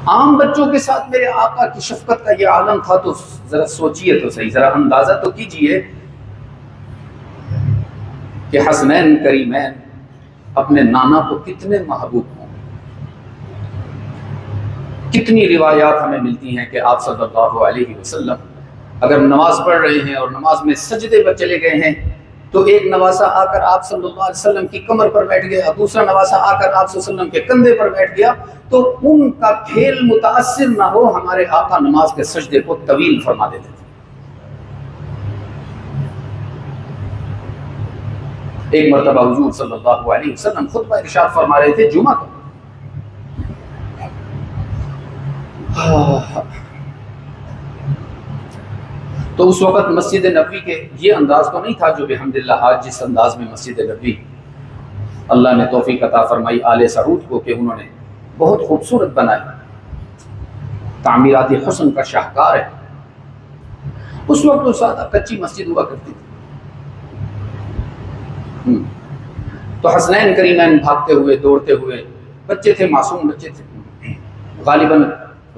عام بچوں کے ساتھ میرے آقا کی شفقت کا یہ عالم تھا، تو ذرا سوچئے تو صحیح، ذرا اندازہ تو کیجئے کہ حسنین کریمین اپنے نانا کو کتنے محبوب ہوں۔ کتنی روایات ہمیں ملتی ہیں کہ آپ صلی اللہ علیہ وسلم اگر نماز پڑھ رہے ہیں اور نماز میں سجدے پر چلے گئے ہیں تو ایک نواسا آ کر آپ صلی اللہ علیہ وسلم کی کمر پر بیٹھ گیا، دوسرا نواسا آ کر آپ صلی اللہ علیہ وسلم کے کندھے پر بیٹھ گیا، تو ان کا کھیل متاثر نہ ہو، ہمارے آقا نماز کے سجدے کو طویل فرما دیتے تھے۔ ایک مرتبہ حضور صلی اللہ علیہ وسلم خطبہ ارشاد فرما رہے تھے جمعہ کا، تو اس وقت مسجد نبوی کے یہ انداز تو نہیں تھا جو بحمدللہ آج جس انداز میں مسجد نبوی اللہ نے توفیق عطا فرمائی آل سعود کو کہ انہوں نے بہت خوبصورت بنائی، تعمیرات حسن کا شاہکار ہے۔ اس وقت تو سادہ کچی مسجد ہوا کرتی تھی، تو حسنین کریمین بھاگتے ہوئے دوڑتے ہوئے، بچے تھے، معصوم بچے تھے،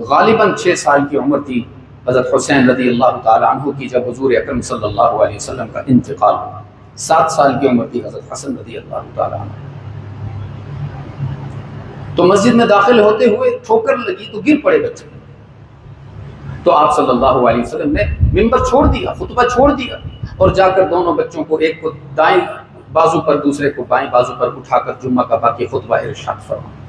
غالباً 6 سال کی عمر تھی حضرت حسین رضی اللہ تعالیٰ عنہ کی جب حضور اکرم صلی اللہ علیہ وسلم کا انتقال ہوا۔ 7 سال کی عمر تھی حضرت حسن رضی اللہ تعالیٰ عنہ۔ تو مسجد میں داخل ہوتے ہوئے ٹھوکر لگی تو گر پڑے بچے، تو آپ صلی اللہ علیہ وسلم نے منبر چھوڑ دیا، خطبہ چھوڑ دیا، اور جا کر دونوں بچوں کو، ایک کو دائیں بازو پر دوسرے کو بائیں بازو پر اٹھا کر جمعہ کا باقی خطبہ ارشاد فرمایا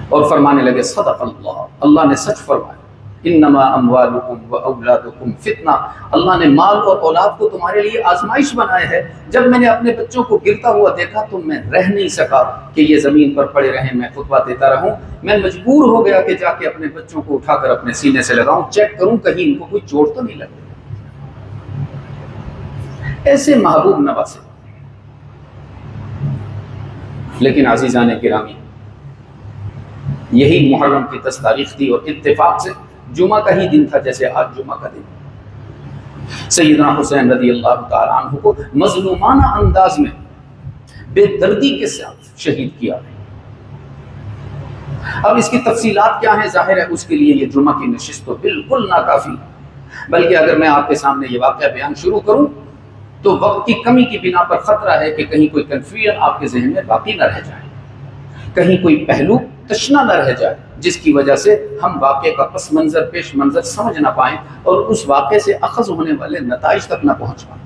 اور فرمانے لگے صدق اللہ، اللہ نے سچ فرمایا، انما اموالکم و اولادکم فتنہ، اللہ نے مال اور اولاد کو تمہارے لیے آزمائش بنایا ہے۔ جب میں نے اپنے بچوں کو گرتا ہوا دیکھا تو میں رہ نہیں سکا کہ یہ زمین پر پڑے رہیں، میں خطبہ دیتا رہوں، میں مجبور ہو گیا کہ جا کے اپنے بچوں کو اٹھا کر اپنے سینے سے لگاؤں، چیک کروں کہیں ان کو کوئی چوٹ تو نہیں لگ رہی۔ ایسے محبوب نواسے۔ لیکن عزیزان گرامی، یہی محرم کی 10 تاریخ تھی اور اتفاق سے جمعہ کا ہی دن تھا، جیسے آج جمعہ کا دن۔ سیدنا حسین رضی اللہ تعالیٰ عنہ کو مظلومانہ انداز میں بے دردی کے ساتھ شہید کیا۔ اب اس کی تفصیلات کیا ہیں، ظاہر ہے اس کے لیے یہ جمعہ کی نشست تو بالکل ناکافی، بلکہ اگر میں آپ کے سامنے یہ واقعہ بیان شروع کروں تو وقت کی کمی کی بنا پر خطرہ ہے کہ کہیں کوئی کنفیوژن آپ کے ذہن میں باقی نہ رہ جائے، کہیں کوئی پہلو تشنا نہ رہ جائے جس کی وجہ سے ہم واقعے کا پس منظر پیش منظر سمجھ نہ پائیں اور اس واقعے سے اخذ ہونے والے نتائج تک نہ پہنچ پائیں۔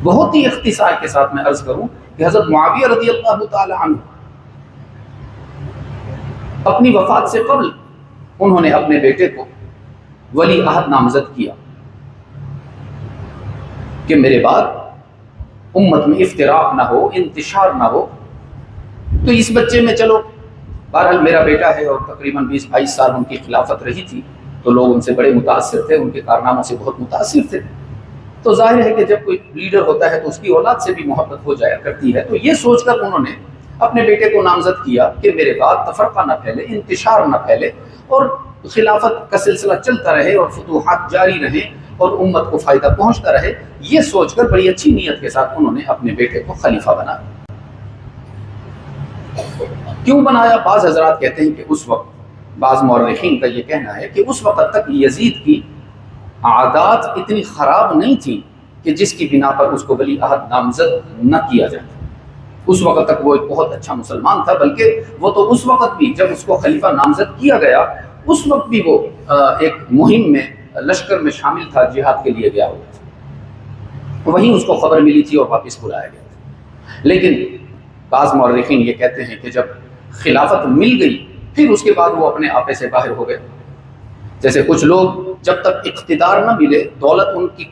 بہت ہی اختصار کے ساتھ میں عرض کروں کہ حضرت معاویہ رضی اللہ تعالی عنہ اپنی وفات سے قبل انہوں نے اپنے بیٹے کو ولی عہد نامزد کیا کہ میرے بعد امت میں افتراق نہ ہو، انتشار نہ ہو، تو اس بچے میں چلو، بہرحال میرا بیٹا ہے اور تقریباً 20-22 سال ان کی خلافت رہی تھی، تو لوگ ان سے بڑے متاثر تھے، ان کے کارناموں سے بہت متاثر تھے، تو ظاہر ہے کہ جب کوئی لیڈر ہوتا ہے تو اس کی اولاد سے بھی محبت ہو جایا کرتی ہے۔ تو یہ سوچ کر انہوں نے اپنے بیٹے کو نامزد کیا کہ میرے بعد تفرقہ نہ پھیلے، انتشار نہ پھیلے، اور خلافت کا سلسلہ چلتا رہے اور فتوحات جاری رہیں اور امت کو فائدہ پہنچتا رہے۔ یہ سوچ کر بڑی اچھی نیت کے ساتھ انہوں نے اپنے بیٹے کو خلیفہ بنایا۔ کیوں بنایا؟ بعض حضرات کہتے ہیں کہ اس وقت، بعض مورخین کا یہ کہنا ہے کہ اس وقت تک یزید کی عادات اتنی خراب نہیں تھی کہ جس کی بنا پر اس کو ولی عہد نامزد نہ کیا جاتا۔ اس وقت تک وہ ایک بہت اچھا مسلمان تھا، بلکہ وہ تو اس وقت بھی جب اس کو خلیفہ نامزد کیا گیا اس وقت بھی وہ ایک مہم میں لشکر میں شامل تھا، جہاد کے لیے گیا ہوا تھا، وہیں اس کو خبر ملی تھی اور واپس بلایا گیا تھا۔ لیکن بعض مورخین یہ کہتے ہیں کہ جب خلافت مل گئی پھر اس کے بعد وہ اپنے آپے سے باہر ہو گئے۔ جیسے کچھ لوگ جب تک اقتدار نہ ملے، دولت کی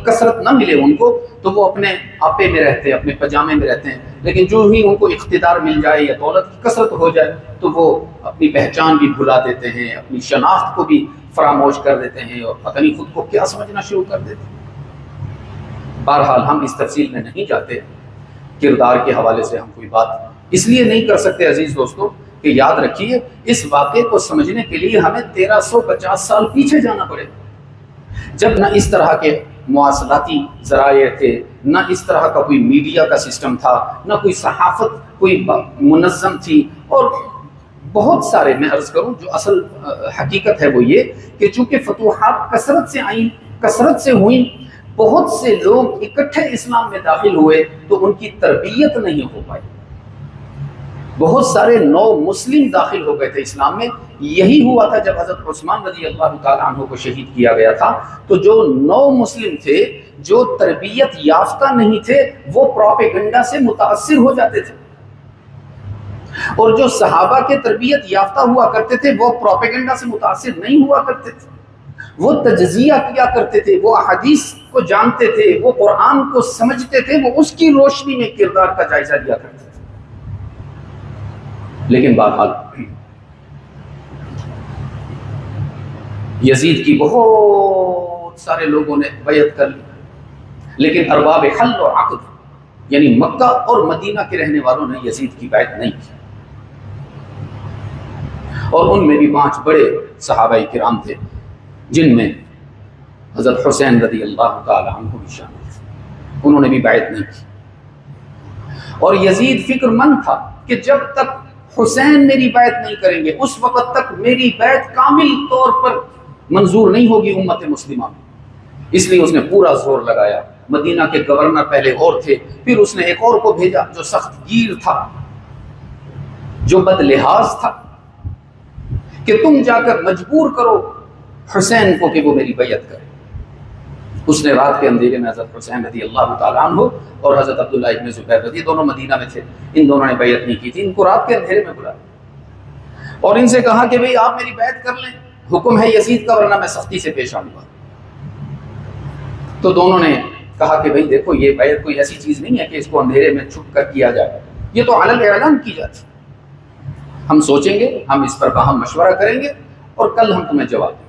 کثرت نہ ملے ان کو، تو وہ اپنے آپے میں رہتے ہیں، اپنے پجامے میں رہتے ہیں، لیکن جو ہی ان کو اقتدار مل جائے یا دولت کی کثرت ہو جائے تو وہ اپنی پہچان بھی بھلا دیتے ہیں، اپنی شناخت کو بھی فراموش کر دیتے ہیں اور پتہ نہیں خود کو کیا سمجھنا شروع کر دیتے ہیں۔ بہرحال ہم اس تفصیل میں نہیں جاتے، کردار کے حوالے سے ہم کوئی بات اس لیے نہیں کر سکتے عزیز دوستو کہ یاد رکھیے اس واقعے کو سمجھنے کے لیے ہمیں 1350 سال پیچھے جانا پڑے، جب نہ اس طرح کے مواصلاتی ذرائع تھے، نہ اس طرح کا کوئی میڈیا کا سسٹم تھا، نہ کوئی صحافت کوئی منظم تھی، اور بہت سارے میں عرض کروں جو اصل حقیقت ہے وہ یہ کہ چونکہ فتوحات کثرت سے آئیں، کثرت سے ہوئیں، بہت سے لوگ اکٹھے اسلام میں داخل ہوئے تو ان کی تربیت نہیں ہو پائی. بہت سارے نو مسلم داخل ہو گئے تھے اسلام میں. یہی ہوا تھا جب حضرت عثمان رضی اللہ تعالیٰ عنہ کو شہید کیا گیا تھا، تو جو نو مسلم تھے، جو تربیت یافتہ نہیں تھے، وہ پروپیگنڈا سے متاثر ہو جاتے تھے، اور جو صحابہ کے تربیت یافتہ ہوا کرتے تھے وہ پروپیگنڈا سے متاثر نہیں ہوا کرتے تھے. وہ تجزیہ کیا کرتے تھے، وہ احادیث کو جانتے تھے، وہ قرآن کو سمجھتے تھے، وہ اس کی روشنی میں کردار کا جائزہ لیا کرتے تھے. لیکن بہرحال یزید کی بہت سارے لوگوں نے بیعت کر لی، لیکن ارباب حل و عقد یعنی مکہ اور مدینہ کے رہنے والوں نے یزید کی بیعت نہیں کی. اور ان میں بھی 5 بڑے صحابہ کرام تھے جن میں حضرت حسین رضی اللہ تعالی عنہ بھی شامل تھے، انہوں نے بھی بیعت نہیں کی. اور یزید فکر مند تھا کہ جب تک حسین میری بیعت نہیں کریں گے اس وقت تک میری بیعت کامل طور پر منظور نہیں ہوگی امت مسلمہ میں. اس لیے اس نے پورا زور لگایا. مدینہ کے گورنر پہلے اور تھے، پھر اس نے ایک اور کو بھیجا جو سخت گیر تھا، جو بد لحاظ تھا، کہ تم جا کر مجبور کرو حسین کو کہ وہ میری بیعت کرے. اس نے رات کے اندھیرے میں حضرت حسین رضی اللہ تعالیٰ عنہ اور حضرت عبداللہ ابن زبیر رضی، دونوں مدینہ میں تھے، ان دونوں نے بیعت نہیں کی تھی. ان کو رات کے اندھیرے میں بلایا اور ان سے کہا کہ بھئی آپ میری بیعت کر لیں، حکم ہے یزید کا ورنہ میں سختی سے پیش آؤں گا. تو دونوں نے کہا کہ بھئی دیکھو یہ بیعت کوئی ایسی چیز نہیں ہے کہ اس کو اندھیرے میں چھپ کر کیا جائے، یہ تو علن اعلان کی جاتی. ہم سوچیں گے، ہم اس پر باہم مشورہ کریں گے اور کل ہم تمہیں جواب دیں.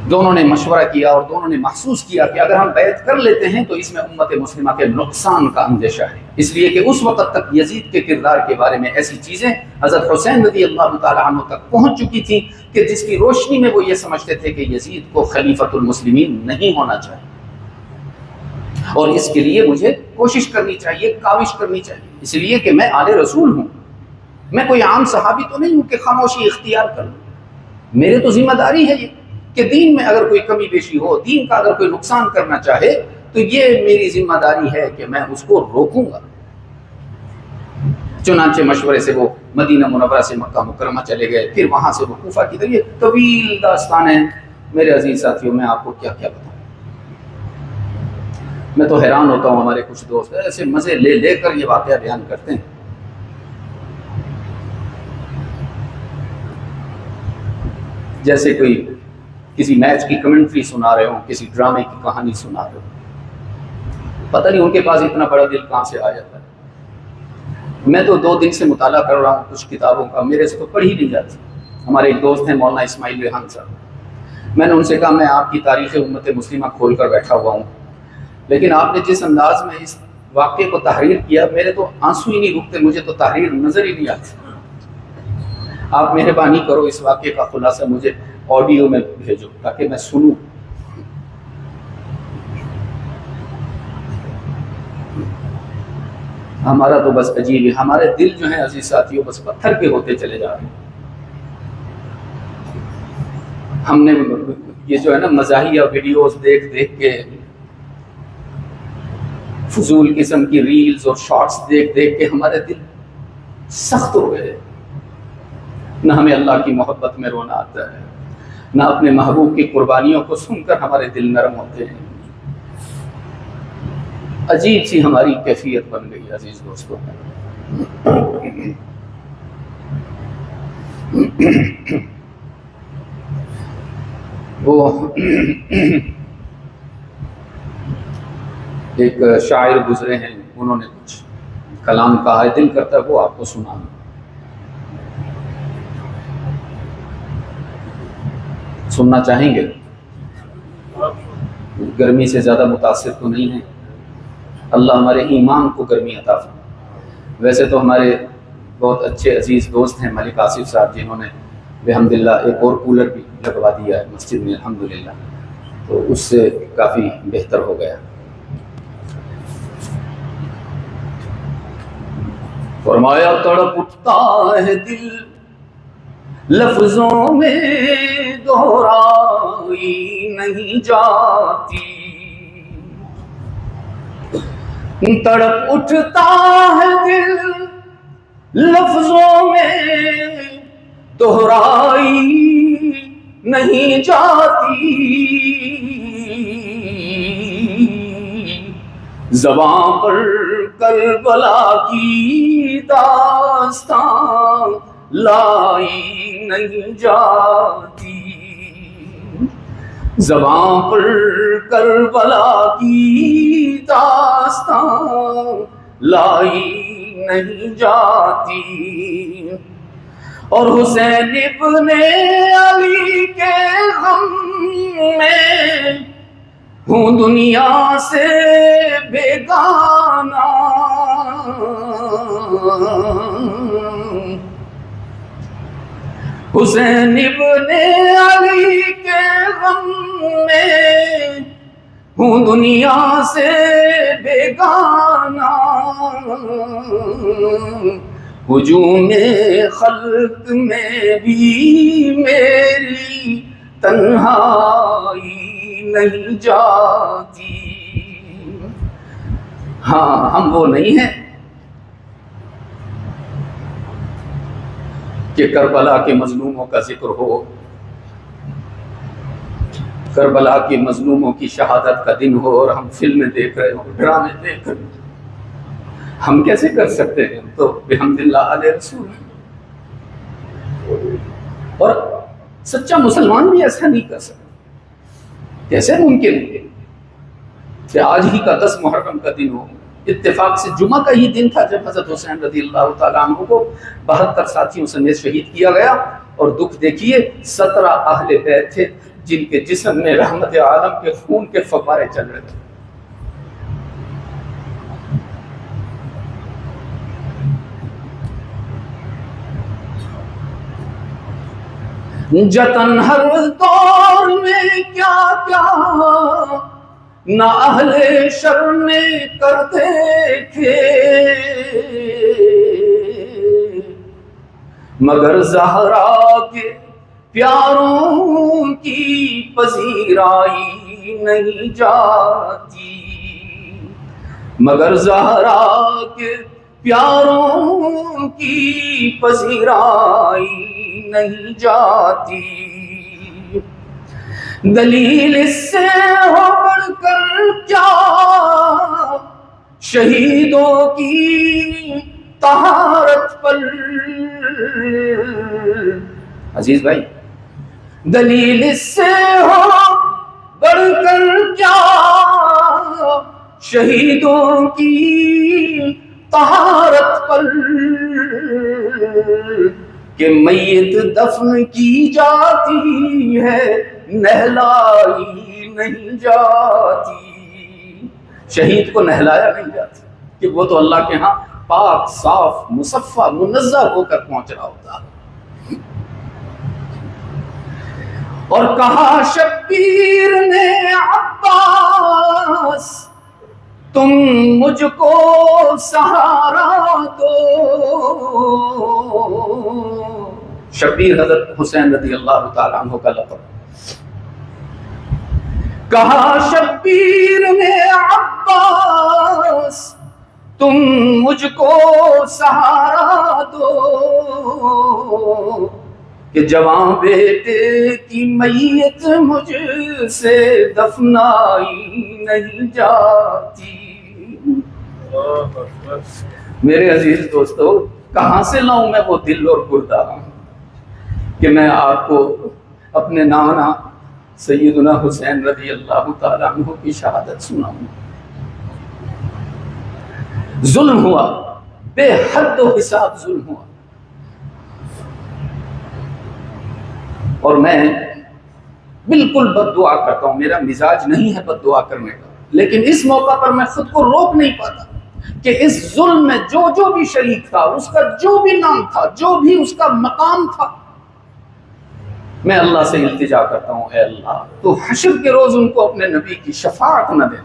دونوں نے مشورہ کیا اور دونوں نے محسوس کیا کہ اگر ہم بیعت کر لیتے ہیں تو اس میں امت مسلمہ کے نقصان کا اندیشہ ہے، اس لیے کہ اس وقت تک یزید کے کردار کے بارے میں ایسی چیزیں حضرت حسین رضی اللہ تعالیٰ عنہ تک پہنچ چکی تھیں کہ جس کی روشنی میں وہ یہ سمجھتے تھے کہ یزید کو خلیفۃ المسلمین نہیں ہونا چاہیے، اور اس کے لیے مجھے کوشش کرنی چاہیے، کاوش کرنی چاہیے، اس لیے کہ میں آل رسول ہوں، میں کوئی عام صحابی تو نہیں ہوں کہ خاموشی اختیار کروں. میرے تو ذمہ داری ہے یہ کہ دین میں اگر کوئی کمی بیشی ہو، دین کا اگر کوئی نقصان کرنا چاہے تو یہ میری ذمہ داری ہے کہ میں اس کو روکوں گا. چنانچہ مشورے سے وہ مدینہ منورہ سے مکہ مکرمہ چلے گئے، پھر وہاں سے وہ کوفہ کی طرف. یہ طویل داستان ہے میرے عزیز ساتھیوں، میں آپ کو کیا کیا بتاؤں. میں تو حیران ہوتا ہوں، ہمارے کچھ دوست ایسے مزے لے لے کر یہ واقعہ بیان کرتے ہیں. جیسے کوئی کسی میچ کی کمنٹری سنا رہے ہوں، کسی ڈرامے کی کہانی سنا رہے ہوں. پتہ نہیں ان کے پاس اتنا بڑا دل کہاں سے آ جاتا ہے. میں تو 2 دن سے مطالعہ کر رہا ہوں کچھ کتابوں کا، میرے سے تو پڑھی نہیں جاتی. ہمارے ایک دوست ہیں مولانا اسماعیل ریحان صاحب، میں نے ان سے کہا میں آپ کی تاریخ امت مسلمہ کھول کر بیٹھا ہوا ہوں، لیکن آپ نے جس انداز میں اس واقعے کو تحریر کیا میرے تو آنسو ہی نہیں رکتے، مجھے تو تحریر نظر ہی نہیں آتی. آپ مہربانی کرو اس واقعے کا خلاصہ مجھے آڈیو میں بھیجو تاکہ میں سنوں. ہمارا تو بس عجیب ہے، ہمارے دل جو ہیں عزیز ساتھیوں بس پتھر کے ہوتے چلے جا رہے ہیں. ہم نے یہ جو ہے نا مزاحیہ ویڈیوز دیکھ دیکھ کے، فضول قسم کی ریلز اور شارٹس دیکھ دیکھ کے ہمارے دل سخت ہو گئے. نہ ہمیں اللہ کی محبت میں رونا آتا ہے، نہ اپنے محبوب کی قربانیوں کو سن کر ہمارے دل نرم ہوتے ہیں. عجیب سی ہماری کیفیت بن گئی عزیز دوستوں. وہ ایک شاعر گزرے ہیں، انہوں نے کچھ کلام کہا ہے، دل کرتا ہے وہ آپ کو سنانا. سننا چاہیں گے؟ گرمی سے زیادہ متاثر تو نہیں ہیں؟ اللہ ہمارے ایمان کو گرمی عطا فرمائے. ویسے تو ہمارے بہت اچھے عزیز دوست ہیں ملک آصف صاحب، جنہوں نے بحمداللہ ایک اور کولر بھی لگوا دیا ہے مسجد میں الحمدللہ، تو اس سے کافی بہتر ہو گیا. فرمایا تڑپ اٹھتا ہے دل لفظوں میں دہرائی نہیں جاتی، تڑپ اٹھتا ہے دل لفظوں میں دہرائی نہیں جاتی، زباں پر کربلا کی داستان لائی نہیں جاتی، زباں پر کربلا کی داستان لائی نہیں جاتی، اور حسین ابن علی کے غم میں ہوں دنیا سے بیگانہ، حسین ابن علی کے غم میں ہوں دنیا سے بیگانہ، ہجوم خلق میں بھی میری تنہائی نہیں جاتی۔ ہاں ہم وہ نہیں ہیں کہ کربلا کے مظلوموں کا ذکر ہو، کربلا کے مظلوموں کی شہادت کا دن ہو اور ہم فلمیں دیکھ رہے ہوں، ڈرامے دیکھ رہے ہوں۔ ہم کیسے کر سکتے ہیں؟ ہم تو بحمد اللہ علیہ رسول ہیں، اور سچا مسلمان بھی ایسا نہیں کر سکتا۔ کیسے ممکن ہے کہ آج ہی کا 10 محرم کا دن ہو، اتفاق سے جمعہ کا ہی دن تھا جب حضرت حسین رضی اللہ تعالیٰ عنہ کو 72 ساتھیوں سمیت شہید کیا گیا، اور دکھ دیکھیے 17 اہل بیت تھے جن کے جسم میں رحمت عالم کے خون کے فوارے چل رہے تھے۔ جتن ہر دور میں کیا کیا نہ اہل شر نے کرتے تھے، مگر زہرا کے پیاروں کی پذیرائی نہیں جاتی، مگر زہرا کے پیاروں کی پذیرائی نہیں جاتی، دلیل اس سے ہو بڑھ کر کیا شہیدوں کی طہارت پر، عزیز بھائی دلیل اس سے ہو بڑھ کر کیا شہیدوں کی طہارت پر، کہ میت دفن کی جاتی ہے نہلائی نہیں جاتی، شہید کو نہلایا نہیں جاتا کہ وہ تو اللہ کے ہاں پاک صاف مصفہ منزہ ہو کر پہنچ رہا ہوتا۔ اور کہا شبیر نے عباس تم مجھ کو سہارا دو، شبیر حضرت حسین رضی اللہ تعالیٰ عنہ کا لقب۔ کہا شبیر نے عباس تم مجھ کو سہارا دو، کہ جوان بیٹے کی میت مجھ سے دفنائی نہیں جاتی۔ میرے عزیز دوستو، کہاں سے لاؤں میں وہ دل اور گردہ کہ میں آپ کو اپنے نانا سیدنا حسین رضی اللہ تعالیٰ عنہ کی شہادت سناؤں۔ ظلم ہوا، بے حد و حساب ظلم ہوا، اور میں بالکل بد دعا کرتا ہوں، میرا مزاج نہیں ہے بد دعا کرنے کا، لیکن اس موقع پر میں خود کو روک نہیں پاتا کہ اس ظلم میں جو جو بھی شریک تھا، اس کا جو بھی نام تھا، جو بھی اس کا مقام تھا، میں اللہ سے التجا کرتا ہوں، اے اللہ تو حشر کے روز ان کو اپنے نبی کی شفاعت نہ دے۔